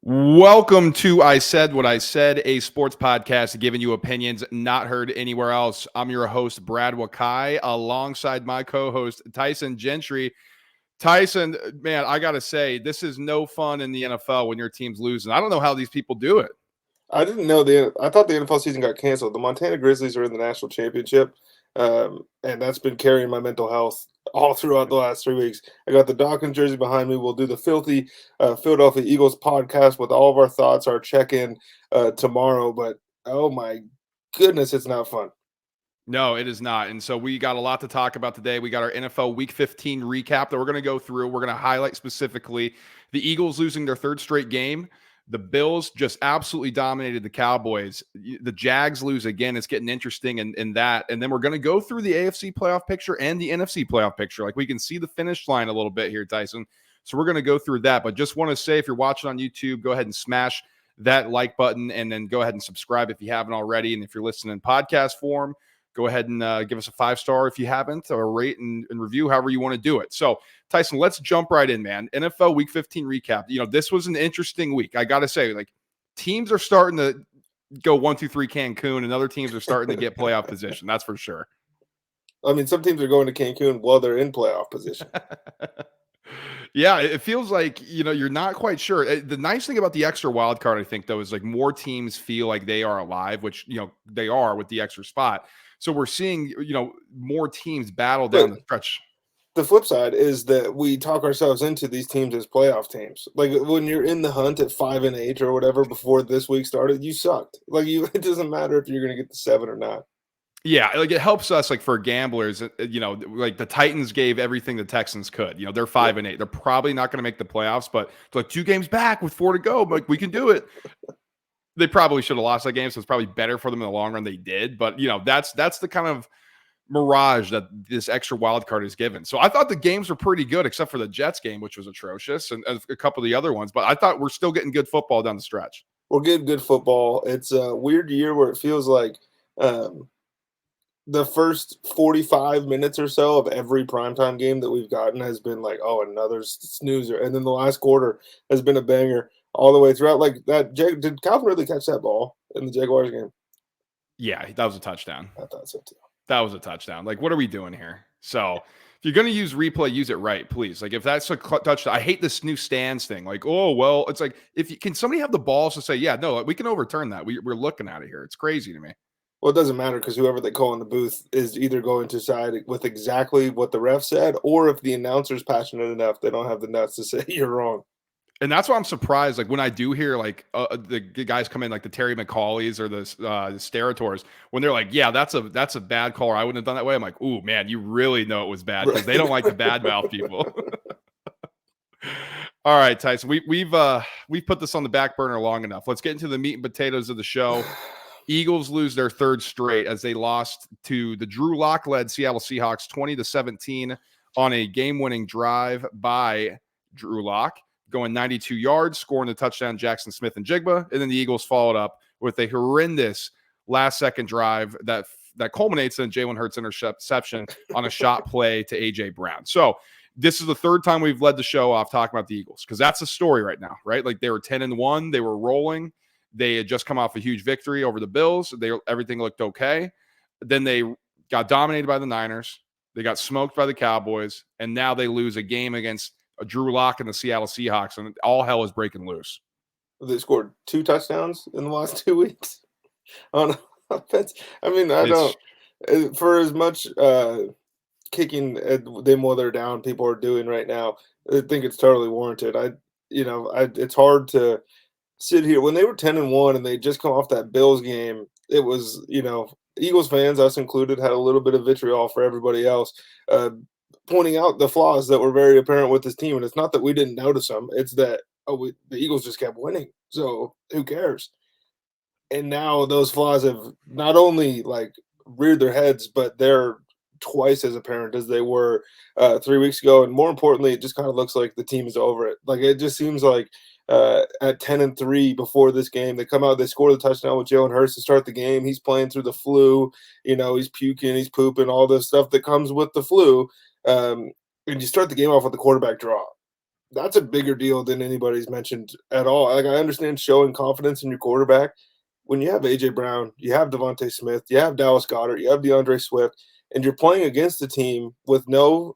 Welcome to I Said What I Said, a sports podcast giving you opinions not heard anywhere else. I'm your host, Brad Wakai, alongside my co-host, Tyson Gentry. Tyson, man, I got to say, this is no fun in the NFL when your team's losing. I don't know how these people do it. I didn't know I thought the NFL season got canceled. The Montana Grizzlies are in the national championship, and that's been carrying my mental health all throughout the last 3 weeks. I got the Dawkins jersey behind me. We'll do the filthy Philadelphia Eagles podcast with all of our thoughts, our check-in tomorrow. But oh my goodness, it's not fun. No, it is not. And so we got a lot to talk about today. We got our NFL Week 15 recap that we're going to go through. We're going to highlight specifically the Eagles losing their third straight game. The Bills just absolutely dominated the Cowboys. The Jags lose again. It's getting interesting in that. And then we're going to go through the AFC Playoff Picture and the NFC Playoff Picture. Like we can see the finish line a little bit here, Tyson. So we're going to go through that. But just want to say, if you're watching on YouTube, go ahead and smash that like button and then go ahead and subscribe if you haven't already. And if you're listening in podcast form, go ahead and give us a 5-star if you haven't, or rate and review however you want to do it. So, Tyson, let's jump right in, man. NFL Week 15 recap. This was an interesting week. I got to say, teams are starting to go 1-2-3 Cancun, and other teams are starting to get playoff position. That's for sure. I mean, some teams are going to Cancun while they're in playoff position. Yeah, it feels like, you're not quite sure. The nice thing about the extra wild card, I think, though, is more teams feel like they are alive, which, they are with the extra spot. So we're seeing, more teams battle down the stretch. The flip side is that we talk ourselves into these teams as playoff teams. Like when you're in the hunt at 5-8 or whatever before this week started, you sucked. It doesn't matter if you're going to get the 7 or not. Yeah, it helps us for gamblers. The Titans gave everything the Texans could. They're 5-8. They're probably not going to make the playoffs, but it's 2 games back with 4 to go. We can do it. They probably should have lost that game, so it's probably better for them in the long run. They did, but that's the kind of mirage that this extra wild card is given. So I thought the games were pretty good, except for the Jets game, which was atrocious, and a couple of the other ones. But I thought we're still getting good football down the stretch. We're getting good football. It's a weird year where it feels like the first 45 minutes or so of every primetime game that we've gotten has been another snoozer, and then the last quarter has been a banger all the way throughout. Did Calvin really catch that ball in the Jaguars game? Yeah, that was a touchdown. I thought so too. That was a touchdown. What are we doing here? So if you're going to use replay, use it right, please. If that's a touchdown, I hate this new stands thing. It's can somebody have the balls to say, yeah, no, we can overturn that. We're looking at it here. It's crazy to me. Well, it doesn't matter because whoever they call in the booth is either going to side with exactly what the ref said, or if the announcer's passionate enough, they don't have the nuts to say you're wrong. And that's why I'm surprised. When I do hear the guys come in, the Terry McCauleys or the Sterators, when they're like, "Yeah, that's a bad call. I wouldn't have done that way." I'm like, "Ooh, man, you really know it was bad," because they don't like to badmouth people. All right, Tyson, we've put this on the back burner long enough. Let's get into the meat and potatoes of the show. Eagles lose their third straight as they lost to the Drew Lock-led Seattle Seahawks 20-17 on a game-winning drive by Drew Lock, going 92 yards, scoring the touchdown Jackson Smith-Njigba, and then the Eagles followed up with a horrendous last-second drive that culminates in Jalen Hurts' interception on a shot play to A.J. Brown. So this is the third time we've led the show off talking about the Eagles, because that's the story right now, right? They were 10-1. They were rolling. They had just come off a huge victory over the Bills. Everything looked okay. Then they got dominated by the Niners. They got smoked by the Cowboys. And now they lose a game against Drew Lock and the Seattle Seahawks, and all hell is breaking loose. They scored 2 touchdowns in the last 2 weeks on offense. I mean, for as much kicking them while they're down people are doing right now, I think it's totally warranted. It's hard to sit here when they were 10-1 and they just come off that Bills game. It was, Eagles fans, us included, had a little bit of vitriol for everybody else, pointing out the flaws that were very apparent with this team. And it's not that we didn't notice them. It's that the Eagles just kept winning. So who cares? And now those flaws have not only reared their heads, but they're twice as apparent as they were 3 weeks ago. And more importantly, it just kind of looks like the team is over it. It just seems like at 10-3 before this game, they come out, they score the touchdown with Jalen Hurts to start the game. He's playing through the flu, he's puking, he's pooping, all this stuff that comes with the flu. And you start the game off with the quarterback draw. that's a bigger deal than anybody's mentioned at all. Like, I understand showing confidence in your quarterback. When you have A.J. Brown, you have Devontae Smith, you have Dallas Goedert, you have DeAndre Swift, and you're playing against a team with no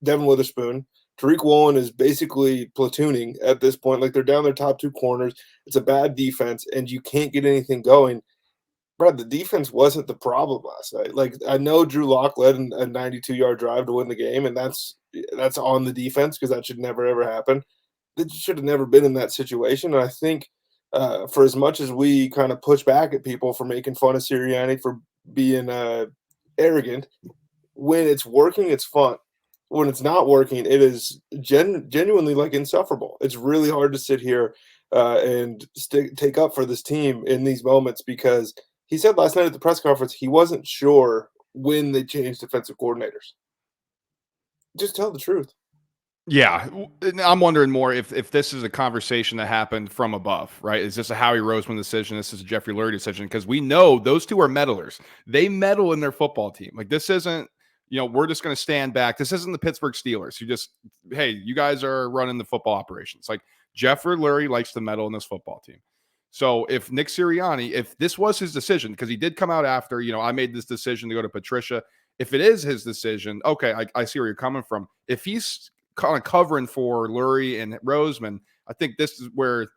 Devin Witherspoon. Tariq Woolen is basically platooning at this point. Like, they're down their top two corners. It's a bad defense, and you can't get anything going. Brad, the defense wasn't the problem last night. Like, I know Drew Lock led a 92-yard drive to win the game, and that's on the defense because that should never, ever happen. They should have never been in that situation. And I think for as much as we kind of push back at people for making fun of Sirianni for being arrogant, when it's working, it's fun. When it's not working, it is genuinely like insufferable. It's really hard to sit here and take up for this team in these moments because he said last night at the press conference he wasn't sure when they changed defensive coordinators. Just tell the truth. Yeah, I'm wondering more if this is a conversation that happened from above, right? Is this a Howie Roseman decision? This is a Jeffrey Lurie decision? Because we know those two are meddlers. They meddle in their football team. Like, this isn't, we're just going to stand back. This isn't the Pittsburgh Steelers who just, hey, you guys are running the football operations. Like, Jeffrey Lurie likes to meddle in this football team. So if Nick Sirianni, if this was his decision, because he did come out after, I made this decision to go to Patricia. If it is his decision, okay, I see where you're coming from. If he's kind of covering for Lurie and Roseman, I think this is where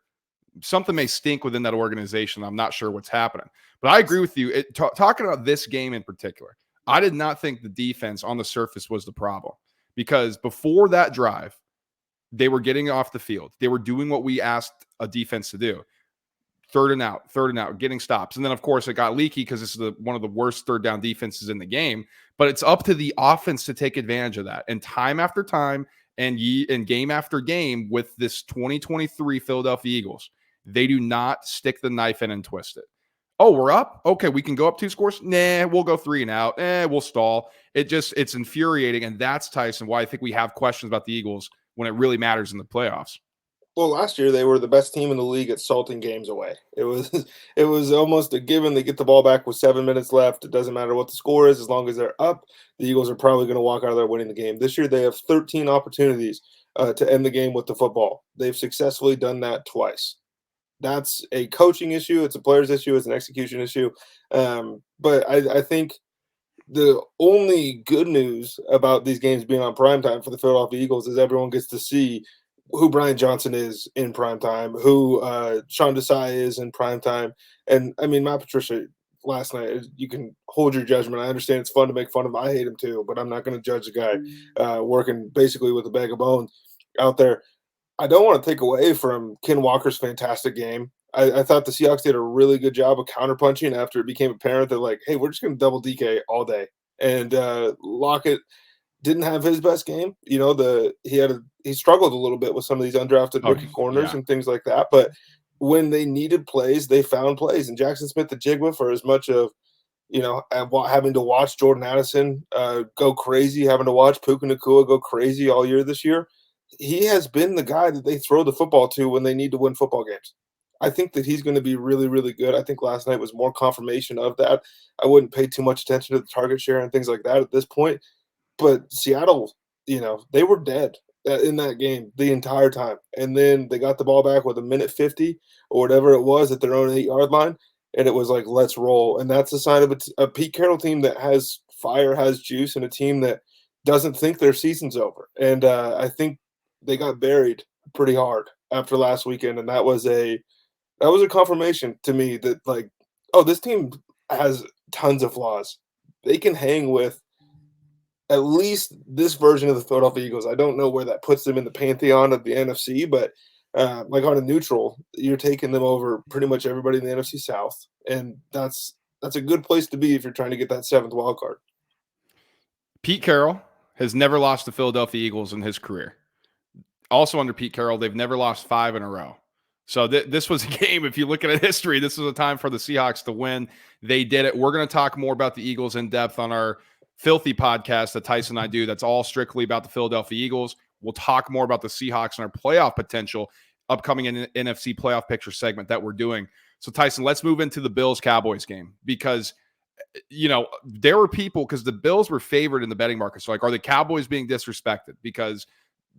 something may stink within that organization. I'm not sure what's happening. But I agree with you. Talking about this game in particular, I did not think the defense on the surface was the problem because before that drive, they were getting off the field. They were doing what we asked a defense to do. Third and out, getting stops. And then, of course, it got leaky because this is one of the worst third down defenses in the game. But it's up to the offense to take advantage of that. And time after time and game after game with this 2023 Philadelphia Eagles, they do not stick the knife in and twist it. Oh, we're up? Okay, we can go up 2 scores? Nah, we'll go 3 and out. We'll stall. It's infuriating. And that's, Tyson, why I think we have questions about the Eagles when it really matters in the playoffs. Well, last year they were the best team in the league at salting games away. It was almost a given. They get the ball back with 7 minutes left. It doesn't matter what the score is. As long as they're up, the Eagles are probably going to walk out of there winning the game. This year they have 13 opportunities to end the game with the football. They've successfully done that twice. That's a coaching issue. It's a player's issue. It's an execution issue. But I think the only good news about these games being on primetime for the Philadelphia Eagles is everyone gets to see who Brian Johnson is in primetime, who Sean Desai is in primetime. And, I mean, Matt Patricia last night, you can hold your judgment. I understand it's fun to make fun of him. I hate him too, but I'm not going to judge the guy working basically with a bag of bones out there. I don't want to take away from Ken Walker's fantastic game. I thought the Seahawks did a really good job of counterpunching after it became apparent that, like, hey, we're just going to double DK all day. And Lockett didn't have his best game. He struggled a little bit with some of these undrafted rookie corners and things like that. But when they needed plays, they found plays. And Jackson Smith-Njigba, for as much of, having to watch Jordan Addison go crazy, having to watch Puka Nacua go crazy all year this year, he has been the guy that they throw the football to when they need to win football games. I think that he's going to be really, really good. I think last night was more confirmation of that. I wouldn't pay too much attention to the target share and things like that at this point. But Seattle, they were dead in that game the entire time. And then they got the ball back with 1:50 or whatever it was at their own 8-yard line. And it was like, let's roll. And that's a sign of a Pete Carroll team that has fire, has juice, and a team that doesn't think their season's over. And I think they got buried pretty hard after last weekend. And that was a confirmation to me that, like, oh, this team has tons of flaws. They can hang with at least this version of the Philadelphia Eagles. I don't know where that puts them in the pantheon of the NFC, but like on a neutral, you're taking them over pretty much everybody in the NFC South, and that's a good place to be if you're trying to get that 7th wild card. Pete Carroll has never lost the Philadelphia Eagles in his career. Also under Pete Carroll, they've never lost 5 in a row. So this was a game, if you look at history, this was a time for the Seahawks to win. They did it. We're going to talk more about the Eagles in depth on our Filthy podcast that Tyson and I do. That's all strictly about the Philadelphia Eagles. We'll talk more about the Seahawks and our playoff potential upcoming in NFC Playoff Picture segment that we're doing. So, Tyson, let's move into the Bills-Cowboys game because, there were people, because the Bills were favored in the betting market. So, like, are the Cowboys being disrespected? Because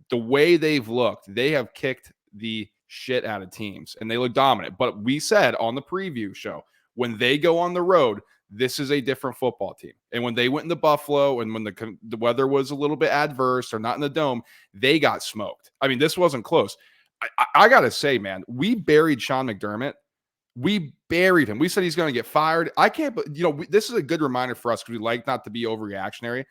the way they've looked, they have kicked the shit out of teams and they look dominant. But we said on the preview show, when they go on the road, this is a different football team. And when they went into Buffalo and when the weather was a little bit adverse or not in the dome, they got smoked. I mean, this wasn't close. I got to say, man, we buried Sean McDermott. We buried him. We said he's going to get fired. I can't, but this is a good reminder for us because we like not to be overreactionary.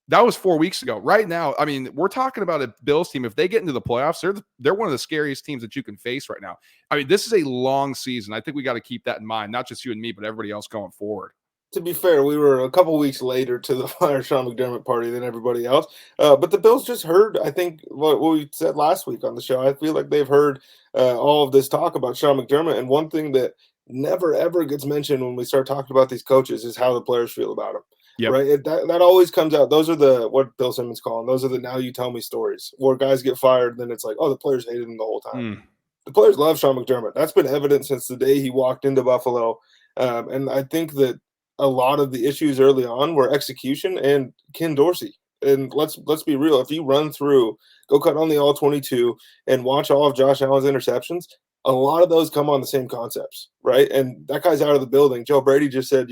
That was 4 weeks ago. Right now, I mean, we're talking about a Bills team. If they get into the playoffs, they're one of the scariest teams that you can face right now. I mean, this is a long season. I think we got to keep that in mind, not just you and me, but everybody else going forward. To be fair, we were a couple weeks later to the fire Sean McDermott party than everybody else. But the Bills just heard, I think, what we said last week on the show. I feel like they've heard all of this talk about Sean McDermott. And one thing that never, ever gets mentioned when we start talking about these coaches is how the players feel about him. Yep. Right? That always comes out. Those are what Bill Simmons call them. Those are the now you tell me stories where guys get fired. Then it's like, oh, the players hated him the whole time. The players love Sean McDermott. That's been evident since the day he walked into Buffalo. And I think that a lot of the issues early on were execution and Ken Dorsey. And let's be real. If you run through, go cut on the all 22 and watch all of Josh Allen's interceptions, a lot of those come on the same concepts, right? And that guy's out of the building. Joe Brady just said,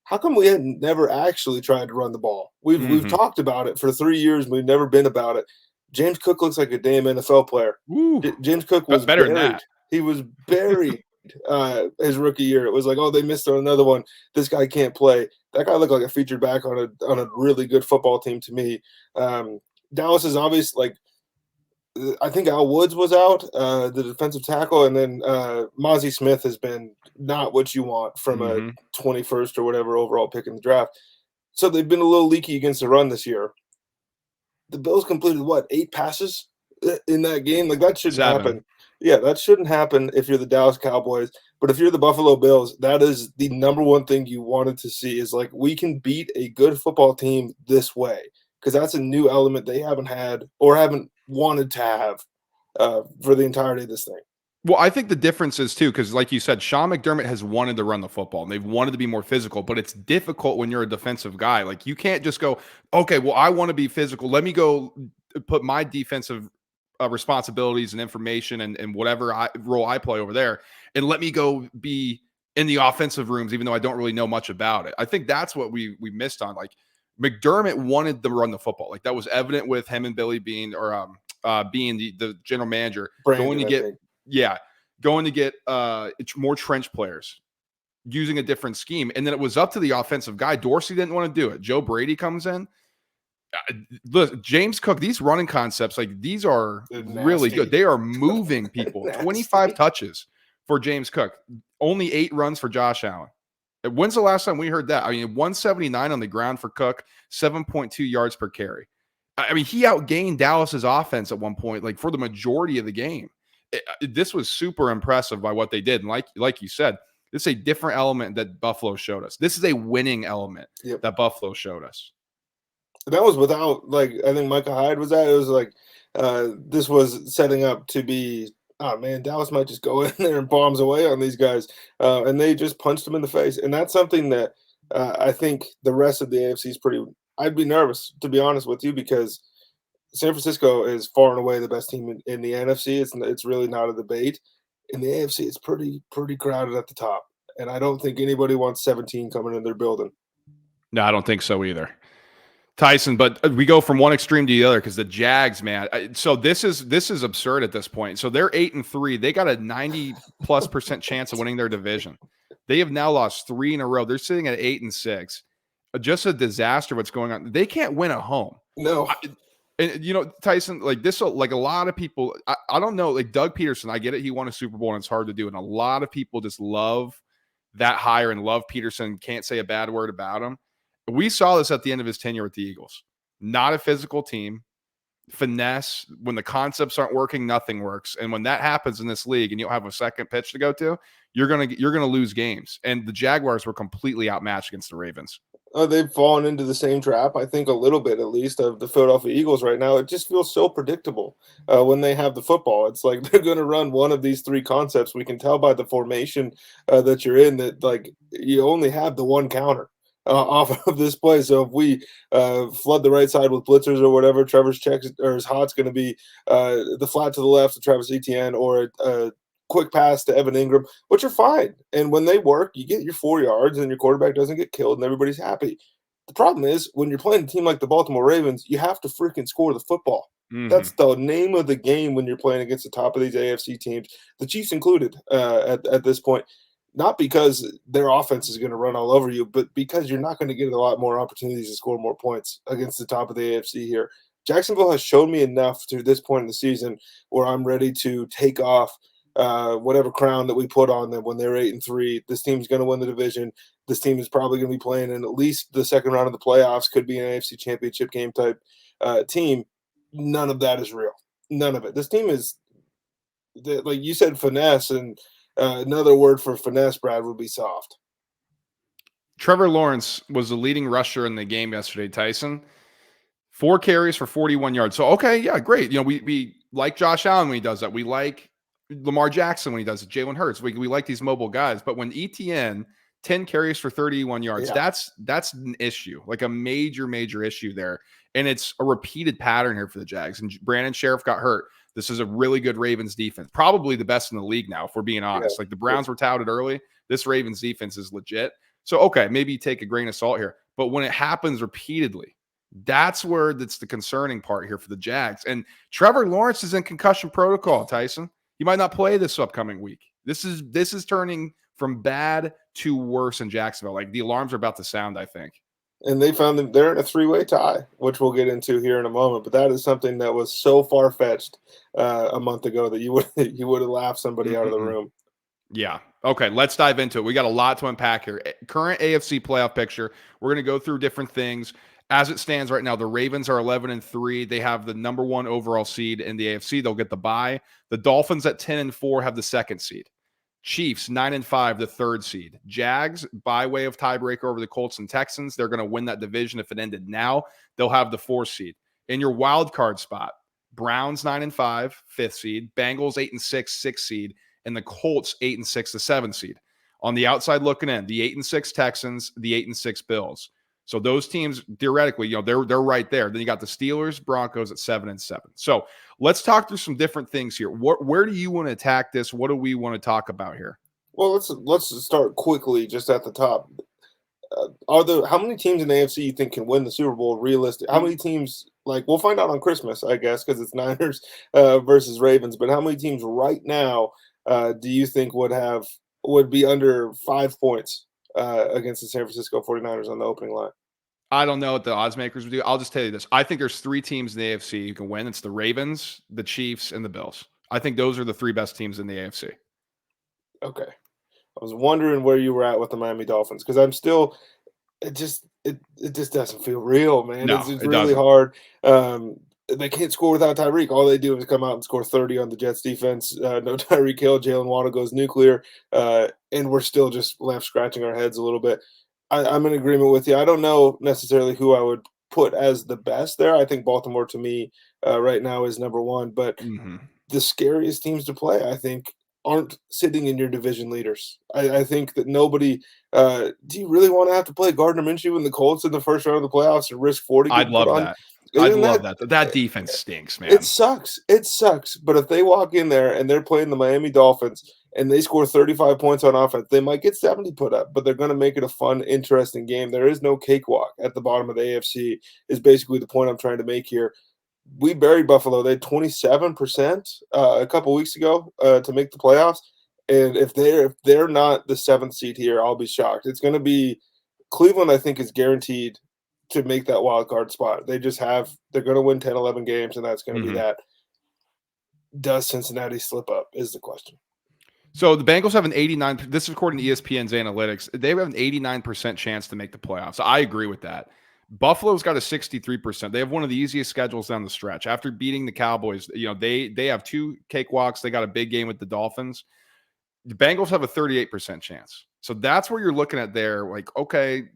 how come we had never actually tried to run the ball? We've talked about it for 3 years. We've never been about it. James Cook looks like a damn NFL player. James Cook was better buried. than that. He was buried. His rookie year, it was like, oh, they missed on another one. This guy can't play. That guy looked like a featured back on a really good football team to me. Dallas is obvious. Like, I think Al Woods was out, the defensive tackle, and then Mozzie Smith has been not what you want from a 21st or whatever overall pick in the draft. So they've been a little leaky against the run this year. The Bills completed 8 passes in that game? Like, that shouldn't happen. Yeah, that shouldn't happen if you're the Dallas Cowboys. But if you're the Buffalo Bills, that is the number one thing you wanted to see is, like, we can beat a good football team this way because that's a new element they haven't had or haven't wanted to have for the entirety of this thing. Well, I think the difference is, too, because like you said, Sean McDermott has wanted to run the football, and they've wanted to be more physical, but it's difficult when you're a defensive guy. Like, you can't just go, okay, well, I want to be physical. Let me go put my defensive responsibilities and information and whatever role I play over there, and let me go be in the offensive rooms, even though I don't really know much about it. I think that's what we missed on. Like, McDermott wanted to run the football. Like, that was evident with him and Billy being the general manager, going to get more trench players using a different scheme. And then it was up to the offensive guy. Dorsey didn't want to do it. Joe Brady comes in. Look, James Cook, these running concepts, like, these are really good. They are moving people. 25 touches for James Cook. Only 8 runs for Josh Allen. When's the last time we heard that? I mean, 179 on the ground for Cook, 7.2 yards per carry. I mean, he outgained Dallas's offense at one point, like, for the majority of the game. This was super impressive by what they did. And like you said, this is a different element that Buffalo showed us. This is a winning element that Buffalo showed us. That was without, like, I think Micah Hyde was at. It was like this was setting up to be, oh, man, Dallas might just go in there and bombs away on these guys. And they just punched them in the face. And that's something that I think the rest of the AFC is pretty – I'd be nervous, to be honest with you, because San Francisco is far and away the best team in the NFC. It's really not a debate. In the AFC, it's pretty crowded at the top. And I don't think anybody wants 17 coming in their building. No, I don't think so either, Tyson. But we go from one extreme to the other because the Jags, man. So this is absurd at this point. So they're 8-3. They got a 90+% chance of winning their division. They have now lost 3 in a row. They're sitting at 8-6. Just a disaster. What's going on? They can't win at home. No. And Tyson, like, this, like, a lot of people, I don't know, like Doug Peterson, I get it. He won a Super Bowl and it's hard to do. And a lot of people just love that hire and love Peterson. Can't say a bad word about him. We saw this at the end of his tenure with the Eagles. Not a physical team. Finesse. When the concepts aren't working, nothing works. And when that happens in this league and you don't have a second pitch to go to, you're gonna lose games. And the Jaguars were completely outmatched against the Ravens. They've fallen into the same trap, I think, a little bit at least, of the Philadelphia Eagles right now. It just feels so predictable when they have the football. It's like they're going to run one of these 3 concepts. We can tell by the formation that you're in that, like, you only have the one counter. off of this play. So if we flood the right side with blitzers or whatever, Trevor's check or his hot's going to be the flat to the left of Travis Etienne or a quick pass to Evan Ingram, which are fine. And when they work, you get your 4 yards and your quarterback doesn't get killed and everybody's happy. The problem is when you're playing a team like the Baltimore Ravens, you have to freaking score the football. That's the name of the game when you're playing against the top of these AFC teams, the Chiefs included at this point. Not because their offense is going to run all over you, but because you're not going to get a lot more opportunities to score more points against the top of the AFC here. Jacksonville has shown me enough to this point in the season where I'm ready to take off whatever crown that we put on them when they're 8-3. This team's going to win the division. This team is probably going to be playing in at least the second round of the playoffs, could be an AFC championship game type team. None of that is real. None of it. This team is, like you said, finesse, and another word for finesse, Brad, would be soft. Trevor Lawrence was the leading rusher in the game yesterday, Tyson. 4 carries for 41 yards. So, okay, yeah, great. We like Josh Allen when he does that. We like Lamar Jackson when he does it. Jalen Hurts. We like these mobile guys. But when ETN, 10 carries for 31 yards, that's an issue, like a major, major issue there. And it's a repeated pattern here for the Jags. And Brandon Sheriff got hurt. This is a really good Ravens defense, probably the best in the league now, if we're being honest. Like the Browns were touted early. This Ravens defense is legit. So, okay, maybe you take a grain of salt here. But when it happens repeatedly, that's the concerning part here for the Jags. And Trevor Lawrence is in concussion protocol, Tyson. He might not play this upcoming week. This is turning from bad to worse in Jacksonville. Like the alarms are about to sound, I think. And they found them, they're in a 3-way tie, which we'll get into here in a moment. But that is something that was so far-fetched a month ago that you would have laughed somebody out of the room. Yeah. Okay, let's dive into it. We got a lot to unpack here. Current AFC playoff picture. We're going to go through different things. As it stands right now, the Ravens are 11-3. They have the number 1 overall seed in the AFC. They'll get the bye. The Dolphins at 10-4 have the 2nd seed. Chiefs 9-5, the 3rd seed. Jags, by way of tiebreaker over the Colts and Texans, they're going to win that division. If it ended now, they'll have the 4th seed. In your wild card spot, Browns 9-5, 5th seed. Bengals 8-6, 6th seed, and the Colts 8-6, the 7th seed. On the outside looking in, the 8-6 Texans, the 8-6 Bills. So those teams, theoretically, they're right there. Then you got the Steelers, Broncos at 7-7. So let's talk through some different things here. Where do you want to attack this? What do we want to talk about here? Well, let's start quickly just at the top. How many teams in the AFC you think can win the Super Bowl realistic? How many teams, like we'll find out on Christmas, I guess, because it's Niners versus Ravens. But how many teams right now do you think would be under 5 points against the San Francisco 49ers on the opening line? I don't know what the odds makers would do. I'll just tell you this. I think there's 3 teams in the AFC who can win. It's the Ravens, the Chiefs, and the Bills. I think those are the 3 best teams in the AFC. Okay. I was wondering where you were at with the Miami Dolphins because I'm still it just doesn't feel real, man. No, it's really hard. They can't score without Tyreek. All they do is come out and score 30 on the Jets defense. No Tyreek Hill, Jalen Waddle goes nuclear, and we're still just left scratching our heads a little bit. I'm in agreement with you. I don't know necessarily who I would put as the best there. I think Baltimore, to me, right now is number 1. But the scariest teams to play, I think, aren't sitting in your division leaders. I think that nobody do you really want to have to play Gardner Minshew and the Colts in the first round of the playoffs and risk 40? I'd love that. I'd love that. That defense stinks, man. It sucks. It sucks. But if they walk in there and they're playing the Miami Dolphins and they score 35 points on offense, they might get 70 put up, but they're going to make it a fun, interesting game. There is no cakewalk at the bottom of the AFC is basically the point I'm trying to make here. We buried Buffalo. They had 27% a couple weeks ago to make the playoffs. And if they're not the 7th seed here, I'll be shocked. It's going to be Cleveland, I think, is guaranteed to make that wild card spot. They're going to win 10, 11 games, and that's going to be that. Does Cincinnati slip up is the question. So the Bengals have an 89%. This is according to ESPN's analytics. They have an 89% chance to make the playoffs. I agree with that. Buffalo's got a 63%. They have one of the easiest schedules down the stretch. After beating the Cowboys, they have 2 cakewalks. They got a big game with the Dolphins. The Bengals have a 38% chance. So that's where you're looking at there. Like, okay,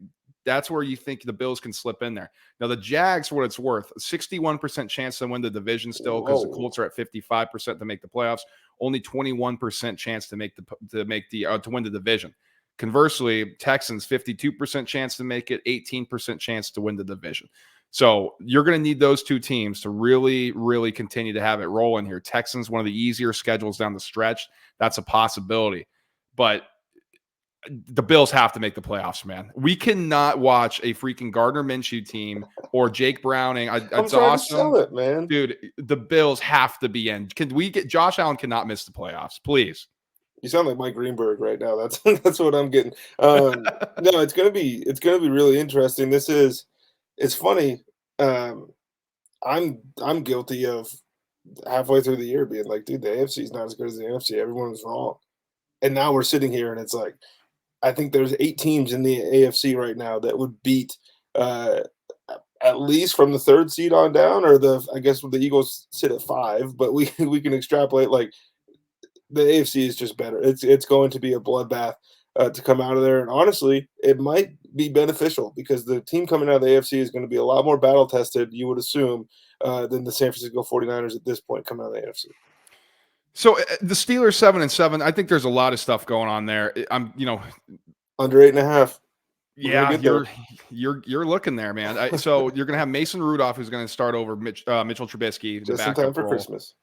that's where you think the Bills can slip in there. Now, the Jags, for what it's worth, 61% chance to win the division still because the Colts are at 55% to make the playoffs. Only 21% chance to win the division. Conversely, Texans 52% chance to make it, 18% chance to win the division. So you're going to need those two teams to really, really continue to have it rolling here. Texans, one of the easier schedules down the stretch. That's a possibility. But the Bills have to make the playoffs, man. We cannot watch a freaking Gardner Minshew team or Jake Browning. It's awesome. Sell it, man. Dude, the Bills have to be in. Can we get Josh Allen cannot miss the playoffs, please. You sound like Mike Greenberg right now. That's what I'm getting. No, it's gonna be really interesting. It's funny. I'm guilty of halfway through the year being like, dude, the AFC is not as good as the NFC. Everyone was wrong. And now we're sitting here and it's like, I think there's 8 teams in the AFC right now that would beat at least from the 3rd seed on down, or I guess the Eagles sit at 5, but we can extrapolate like the AFC is just better. It's going to be a bloodbath to come out of there. And honestly, it might be beneficial because the team coming out of the AFC is going to be a lot more battle tested, you would assume, than the San Francisco 49ers at this point coming out of the AFC. So the Steelers 7-7, I think there's a lot of stuff going on there. I'm, under 8.5. Yeah, you're looking there, man. So you're going to have Mason Rudolph, who's going to start over Mitchell Trubisky, just in time for Christmas.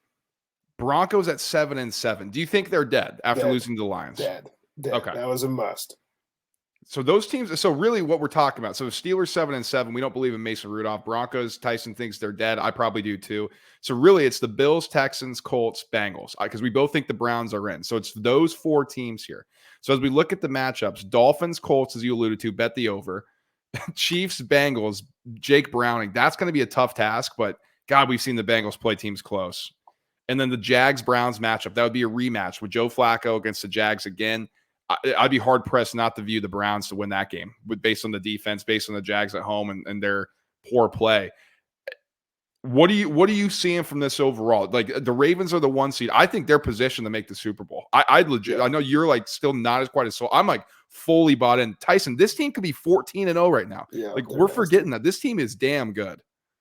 Broncos at 7-7. Do you think they're dead after losing to the Lions? Dead. Okay, that was a must. So those teams. So really, what we're talking about. So the Steelers 7-7. We don't believe in Mason Rudolph. Broncos. Tyson thinks they're dead. I probably do too. So really, it's the Bills, Texans, Colts, Bengals, because we both think the Browns are in. So it's those 4 teams here. So as we look at the matchups, Dolphins, Colts, as you alluded to, bet the over. Chiefs, Bengals, Jake Browning. That's going to be a tough task, but God, we've seen the Bengals play teams close. And then the Jags-Browns matchup. That would be a rematch with Joe Flacco against the Jags again. I'd be hard-pressed not to view the Browns to win that game based on the defense, based on the Jags at home and their poor play. What are you seeing from this overall? Like, the Ravens are the 1 seed. I think they're positioned to make the Super Bowl. I know you're like still not as quite as so. I'm like fully bought in. Tyson, this team could be 14-0 right now. Yeah, like we're forgetting that this team is damn good.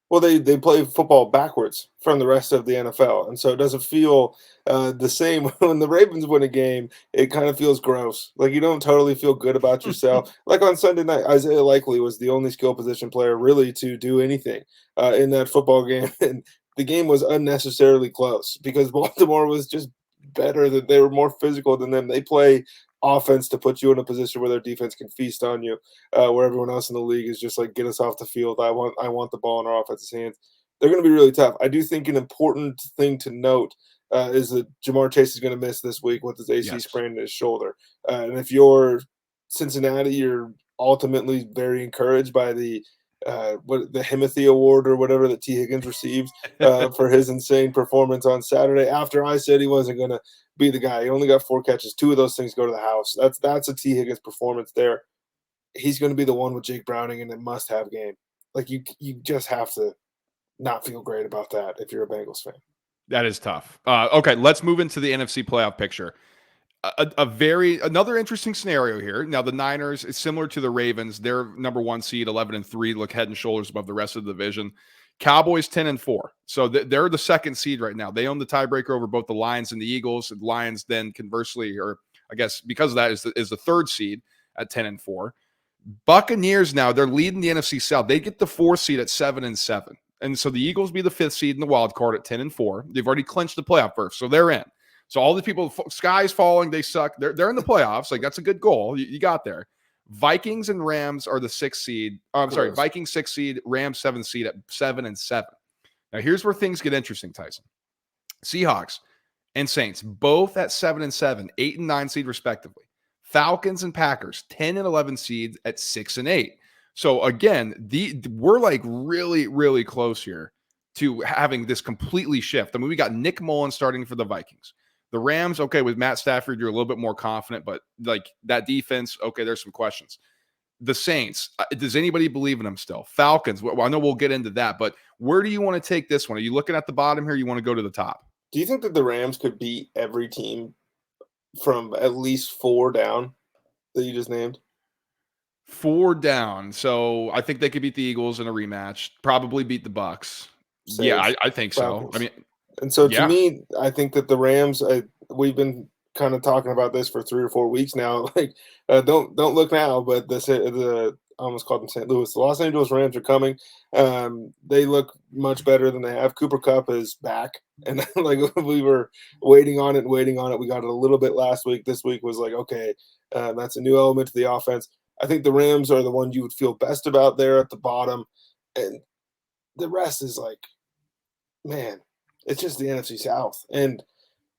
Well, they play football backwards from the rest of the NFL, and so it doesn't feel the same. When the Ravens win a game, it kind of feels gross. Like you don't totally feel good about yourself. Like on Sunday night, Isaiah Likely was the only skill position player really to do anything in that football game, and the game was unnecessarily close because Baltimore was just better. That they were more physical than them. They play offense to put you in a position where their defense can feast on you, where everyone else in the league is just like, get us off the field. I want the ball in our offense's hands. They're going to be really tough. I do think an important thing to note is that Jamar Chase is going to miss this week with his AC sprain in his shoulder. And if you're Cincinnati, you're ultimately very encouraged by the Himothy Award or whatever that T. Higgins received for his insane performance on Saturday. After I said he wasn't going to be the guy, he only got 4 catches. 2 of those things go to the house. That's a T. Higgins performance there. He's going to be the one with Jake Browning in a must-have game. Like you just have to not feel great about that if you're a Bengals fan. That is tough. Okay, let's move into the NFC playoff picture. Another interesting scenario here. Now the Niners is similar to the Ravens. They're number 1 seed, 11-3, look head and shoulders above the rest of the division. Cowboys 10-4. So they're the 2nd seed right now. They own the tiebreaker over both the Lions and the Eagles. The Lions then conversely, or I guess because of that, is the 3rd seed at 10-4. Buccaneers now, they're leading the NFC South. They get the 4th seed at 7-7. And so the Eagles be the 5th seed in the wild card at 10-4. They've already clinched the playoff berth, so they're in. So all the people, sky's falling, they suck. They're in the playoffs. Like that's a good goal. You got there. Vikings and Rams are the 6th seed. Vikings 6th seed, Rams 7th seed at 7-7. Now here's where things get interesting, Tyson. Seahawks and Saints both at 7-7, 8 and 9 seed respectively. Falcons and Packers 10 and 11 seeds at 6 and 8. So again, we're like really, really close here to having this completely shift. I mean, we got Nick Mullen starting for the Vikings. The Rams, okay, with Matt Stafford, you're a little bit more confident, but like that defense, okay, there's some questions. The Saints, does anybody believe in them still? Falcons, well, I know we'll get into that, but where do you want to take this one? Are you looking at the bottom here? You want to go to the top? Do you think that the Rams could beat every team from at least 4 down that you just named? 4 down. So I think they could beat the Eagles in a rematch, probably beat the Bucks. Yeah, I think Falcons. So. I mean, and so to me, I think that the Rams, we've been kind of talking about this for 3 or 4 weeks now. Like, don't look now, but the I almost called them St. Louis. The Los Angeles Rams are coming. They look much better than they have. Cooper Kupp is back, and like we were waiting on it. We got it a little bit last week. This week was like, okay, that's a new element to the offense. I think the Rams are the one you would feel best about there at the bottom, and the rest is like, man, it's just the NFC South. And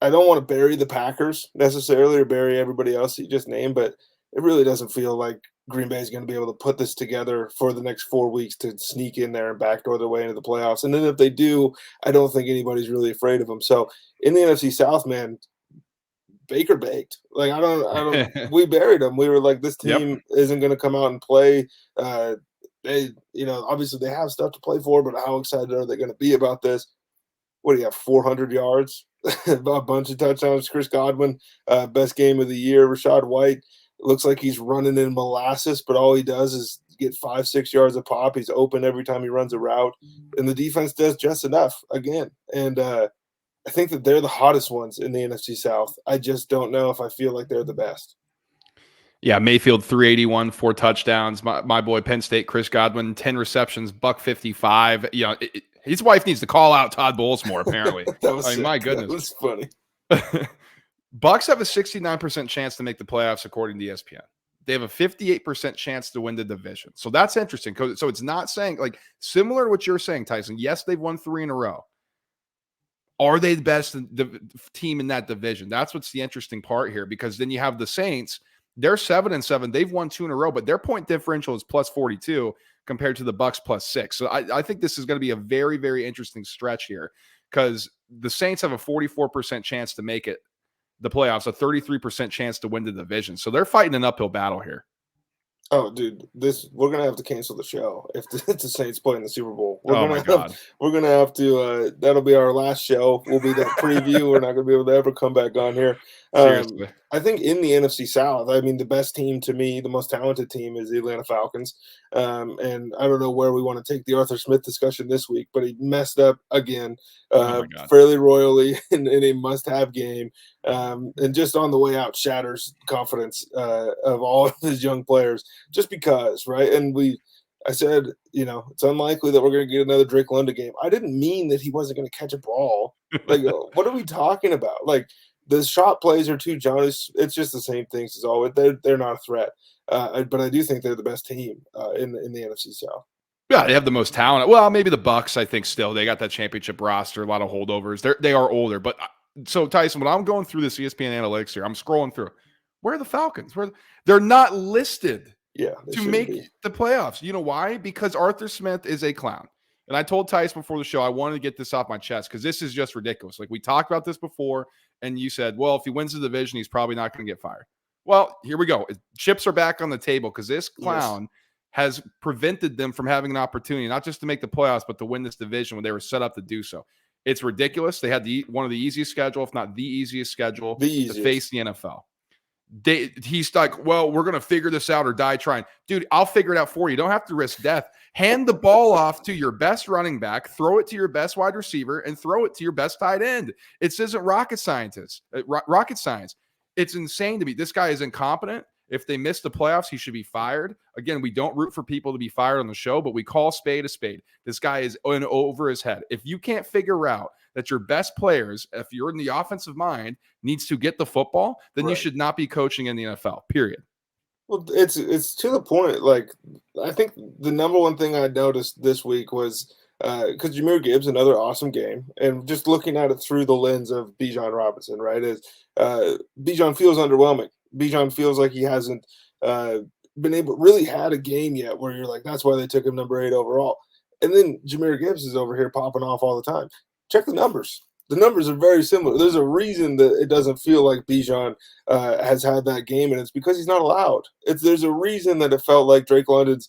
I don't want to bury the Packers necessarily or bury everybody else you just named, but it really doesn't feel like Green Bay is going to be able to put this together for the next 4 weeks to sneak in there and backdoor their way into the playoffs. And then if they do, I don't think anybody's really afraid of them. So in the NFC South, man, Baker baked. Like, I don't. We buried them. We were like, this team isn't going to come out and play. They, obviously they have stuff to play for, but how excited are they going to be about this? What do you have? 400 yards, a bunch of touchdowns. Chris Godwin, best game of the year. Rashad White looks like he's running in molasses, but all he does is get 5-6 yards a pop. He's open every time he runs a route, and the defense does just enough again. And I think that they're the hottest ones in the NFC South. I just don't know if I feel like they're the best. Yeah, Mayfield 381, 4 touchdowns. My boy Penn State, Chris Godwin, 10 receptions, $155. His wife needs to call out Todd Bowles more, apparently. My goodness. That was funny. Bucs have a 69% chance to make the playoffs, according to ESPN. They have a 58% chance to win the division. So that's interesting. So it's not saying, like, similar to what you're saying, Tyson. Yes, they've won 3 in a row. Are they the best team in that division? That's what's the interesting part here, because then you have the Saints. They're 7-7. They've won 2 in a row, but their point differential is plus 42 compared to the Bucs plus 6. So I think this is going to be a very, very interesting stretch here, because the Saints have a 44% chance to make it the playoffs, a 33% chance to win the division. So they're fighting an uphill battle here. Oh, dude, we're gonna have to cancel the show if the Saints play in the Super Bowl. We're gonna have to. That'll be our last show. We'll be that preview. We're not gonna be able to ever come back on here. Seriously. I think in the NFC South, I mean, the best team to me, the most talented team, is the Atlanta Falcons. And I don't know where we want to take the Arthur Smith discussion this week, but he messed up again, fairly royally in a must-have game. And just on the way out, shatters confidence of all of his young players, just because, right? And I said, it's unlikely that we're going to get another Drake London game. I didn't mean that he wasn't going to catch a ball. Like, what are we talking about? Like, the shot plays are too Jonas. It's just the same things as always. They're not a threat, but I do think they're the best team in the NFC South. Yeah, they have the most talent. Well, maybe the Bucs. I think still they got that championship roster, a lot of holdovers. They are older, but so Tyson, when I'm going through this ESPN analytics here, I'm scrolling through. Where are the Falcons? They're not listed? To make the playoffs. You know why? Because Arthur Smith is a clown. And I told Tyson before the show, I wanted to get this off my chest because this is just ridiculous. Like, we talked about this before, and you said, well, if he wins the division, he's probably not going to get fired. Well, here we go. Chips are back on the table because this clown has prevented them from having an opportunity, not just to make the playoffs, but to win this division when they were set up to do so. It's ridiculous. They had one of the easiest schedule, if not the easiest schedule, to face the NFL. He's like, well, we're going to figure this out or die trying. Dude, I'll figure it out for you. You don't have to risk death. Hand the ball off to your best running back, throw it to your best wide receiver, and throw it to your best tight end. It isn't rocket science. It's insane to me. This guy is incompetent. If they miss the playoffs, he should be fired. Again, we don't root for people to be fired on the show, but we call spade a spade. This guy is in over his head. If you can't figure out that your best players, if you're in the offensive mind, needs to get the football, then you should not be coaching in the NFL, period. Well, it's to the point. Like, I think the number one thing I noticed this week was because Jahmyr Gibbs, another awesome game, and just looking at it through the lens of Bijan Robinson, right, is Bijan feels underwhelming. Bijan feels like he hasn't really had a game yet where you're like, that's why they took him number 8 overall. And then Jahmyr Gibbs is over here popping off all the time. Check the numbers. The numbers are very similar. There's a reason that it doesn't feel like Bijan has had that game, and it's because he's not allowed. There's a reason that it felt like Drake London's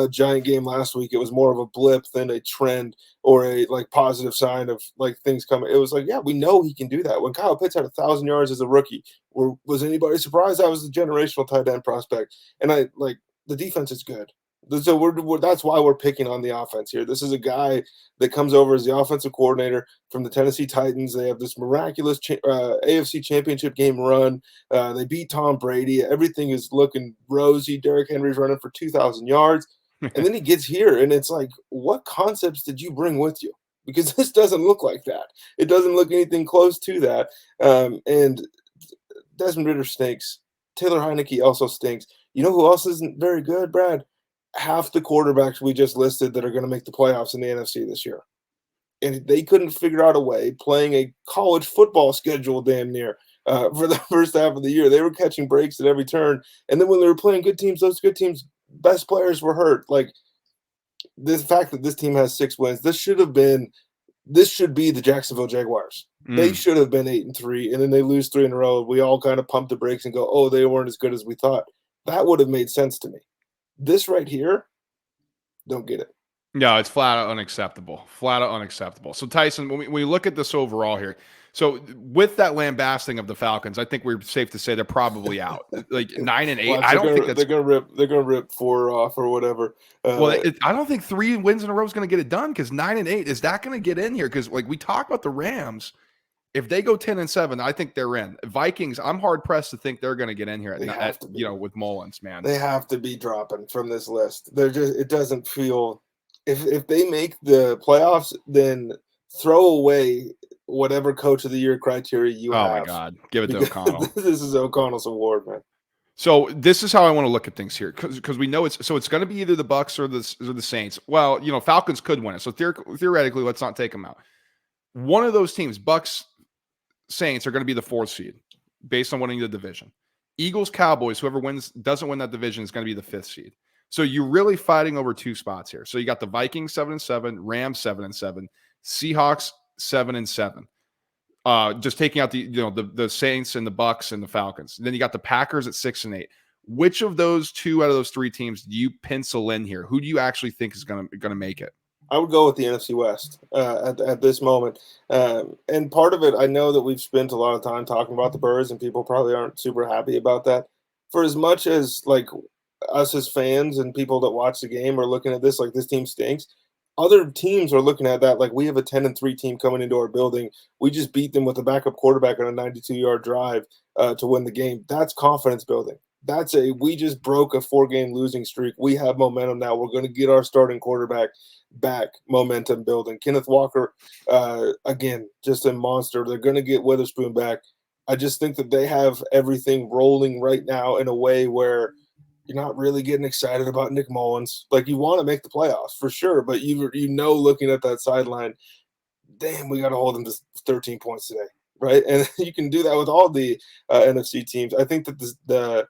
giant game last week. It was more of a blip than a trend or a positive sign of things coming. It was like, yeah, we know he can do that. When Kyle Pitts had 1,000 yards as a rookie, was anybody surprised? That was the generational tight end prospect. And the defense is good. So that's why we're picking on the offense here. This is a guy that comes over as the offensive coordinator from the Tennessee Titans. They have this miraculous AFC Championship game run. They beat Tom Brady. Everything is looking rosy. Derrick Henry's running for 2,000 yards. And then he gets here, and it's like, what concepts did you bring with you? Because this doesn't look like that. It doesn't look anything close to that. And Desmond Ridder stinks. Taylor Heineke also stinks. You know who else isn't very good, Brad? Half the quarterbacks we just listed that are going to make the playoffs in the NFC this year. And they couldn't figure out a way, playing a college football schedule damn near for the first half of the year. They were catching breaks at every turn. And then when they were playing good teams, those good teams' best players were hurt. Like, the fact that this team has 6 wins, this should be the Jacksonville Jaguars. They should have been 8-3, and then they lose 3 in a row. We all kind of pump the brakes and go, oh, they weren't as good as we thought. That would have made sense to me. This right here, don't get it. No, it's flat out unacceptable. Flat out unacceptable. So, Tyson, when we look at this overall here, so with that lambasting of the Falcons, I think we're safe to say they're probably out. Like 9-8. Well, I don't think that's they're gonna rip 4 off or whatever. I don't think 3 wins in a row is going to get it done, because 9-8 is that going to get in here? Because like we talked about the Rams, if they go 10-7, I think they're in. Vikings, I'm hard pressed to think they're going to get in here with Mullins, man. They have to be dropping from this list. It doesn't feel, if they make the playoffs, then throw away whatever coach of the year criteria you have. Oh my God. Give it to O'Connell. This is O'Connell's award, man. So this is how I want to look at things here, because we know it's going to be either the Bucs or the Saints. Well, Falcons could win it. So theoretically, let's not take them out. One of those teams, Bucs, Saints, are going to be the 4th seed based on winning the division. Eagles, Cowboys, whoever doesn't win that division is going to be the 5th seed. So you're really fighting over 2 spots here. So you got the Vikings 7-7, Rams 7-7, Seahawks 7-7. Just taking out the Saints and the Bucs and the Falcons. And then you got the Packers at 6-8. Which of those 2 out of those 3 teams do you pencil in here? Who do you actually think is going to make it? I would go with the NFC West at this moment. And part of it, I know that we've spent a lot of time talking about the Birds, and people probably aren't super happy about that. For as much as like us as fans and people that watch the game are looking at this like this team stinks, other teams are looking at that like we have a 10-3 team coming into our building. We just beat them with a backup quarterback on a 92-yard drive to win the game. That's confidence building. We just broke a 4-game losing streak. We have momentum now. We're going to get our starting quarterback back. Momentum building. Kenneth Walker, again, just a monster. They're going to get Witherspoon back. I just think that they have everything rolling right now in a way where you're not really getting excited about Nick Mullins. Like, you want to make the playoffs for sure, but looking at that sideline, damn, we got to hold them to 13 points today, right? And you can do that with all the NFC teams. I think that the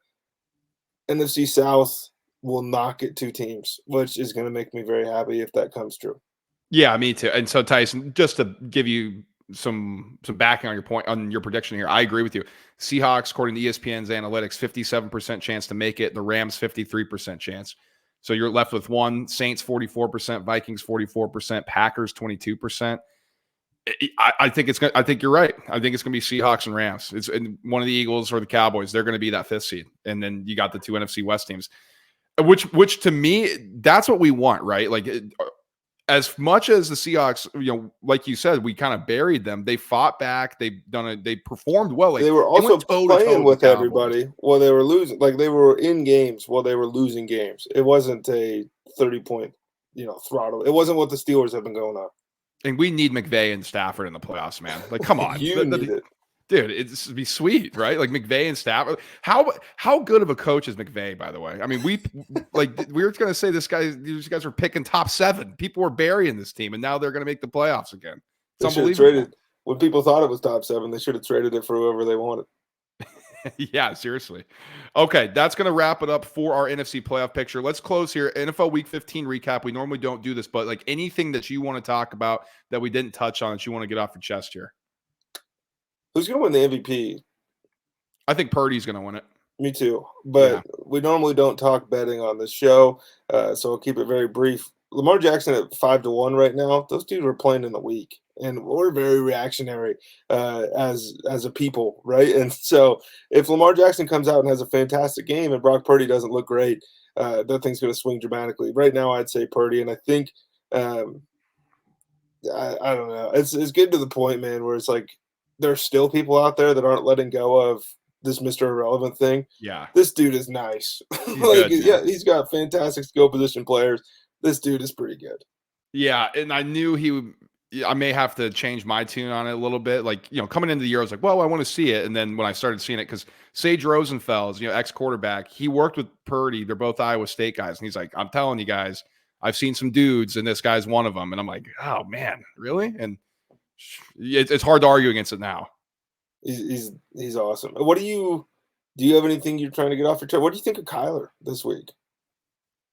NFC South will not get 2 teams, which is going to make me very happy if that comes true. Yeah, me too. And so, Tyson, just to give you some backing on your point, on your prediction here, I agree with you. Seahawks, according to ESPN's analytics, 57% chance to make it. The Rams, 53% chance. So you're left with 1. Saints, 44%. Vikings, 44%. Packers, 22%. I think you're right. I think it's going to be Seahawks and Rams. It's one of the Eagles or the Cowboys. They're going to be that 5th seed. And then you got the 2 NFC West teams, which to me, that's what we want, right? Like, as much as the Seahawks, like you said, we kind of buried them. They fought back. They performed well. Like, they were also playing with everybody while they were losing. Like, they were in games while they were losing games. It wasn't a 30-point, throttle. It wasn't what the Steelers have been going on. And we need McVay and Stafford in the playoffs, man. Like, come on. You need it. Dude, it'd be sweet, right? Like, McVay and Stafford. How good of a coach is McVay, by the way? I mean, we were going to say these guys were picking top 7. People were burying this team, and now they're going to make the playoffs again. It's unbelievable. When people thought it was top 7, they should have traded it for whoever they wanted. Yeah, seriously. Okay, that's going to wrap it up for our NFC playoff picture. Let's close here. NFL Week 15 recap. We normally don't do this, but like anything that you want to talk about that we didn't touch on that you want to get off your chest here. Who's going to win the MVP? I think Purdy's going to win it. Me too. But we normally don't talk betting on this show, so I'll keep it very brief. Lamar Jackson at 5-1 right now. Those dudes are playing in the week, and we're very reactionary as a people, right? And so if Lamar Jackson comes out and has a fantastic game and Brock Purdy doesn't look great, that thing's going to swing dramatically. Right now, I'd say Purdy, and I think I don't know. It's getting to the point, man, where it's like there's still people out there that aren't letting go of this Mr. Irrelevant thing. Yeah, this dude is nice. He's like, good, yeah, he's got fantastic skill position players. This dude is pretty good. Yeah, and I knew he would. I may have to change my tune on it a little bit. Like, coming into the year, I was like, well, I want to see it. And then when I started seeing it, because Sage Rosenfels, ex-quarterback, he worked with Purdy. They're both Iowa State guys. And he's like, I'm telling you guys, I've seen some dudes, and this guy's one of them. And I'm like, oh, man, really? And it's hard to argue against it now. He's awesome. What do you have anything you're trying to get off your chest? What do you think of Kyler this week?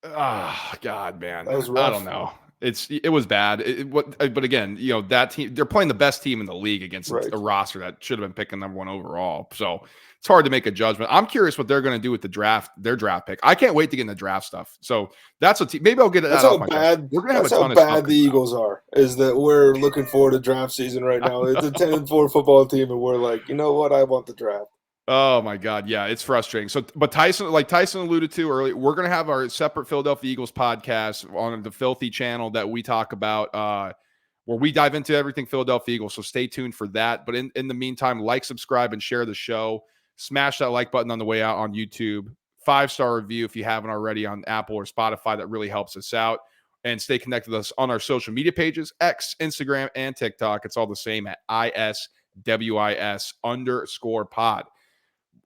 Oh, God, man. That was rough. I don't know. It was bad. But again, that team, they're playing the best team in the league against a roster that should have been picking number 1 overall. So it's hard to make a judgment. I'm curious what they're going to do with their draft pick. I can't wait to get into draft stuff. So that's maybe I'll get that off my chest. We're going to have a ton of stuff. That's how bad the Eagles are, is that we're looking forward to draft season right now. It's a 10-4 football team, and we're like, you know what? I want the draft. Oh my God. Yeah, it's frustrating. So, but Tyson alluded to earlier, we're going to have our separate Philadelphia Eagles podcast on the Filthy channel that we talk about, where we dive into everything Philadelphia Eagles. So stay tuned for that. But in the meantime, like, subscribe, and share the show. Smash that like button on the way out on YouTube. 5-star review if you haven't already on Apple or Spotify. That really helps us out. And stay connected with us on our social media pages, X, Instagram, and TikTok. It's all the same at ISWIS_pod.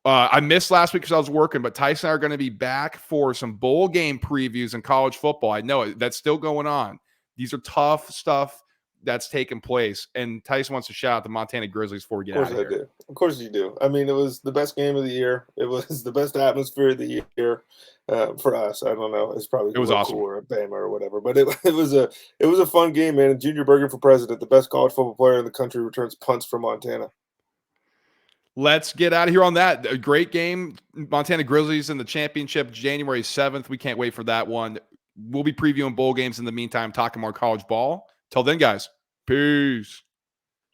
I missed last week because I was working, but Tyson and I are going to be back for some bowl game previews in college football. I know that's still going on. These are tough stuff that's taking place. And Tyson wants to shout out the Montana Grizzlies before we get out of here. Do. Of course you do. I mean, it was the best game of the year. It was the best atmosphere of the year for us. I don't know. It was awesome. Or Bama or whatever, but it was a fun game, man. And Junior Bergen for president, the best college football player in the country, returns punts from Montana. Let's get out of here on that. A great game. Montana Grizzlies in the championship, January 7th. We can't wait for that one. We'll be previewing bowl games in the meantime, talking more college ball. Till then, guys, peace.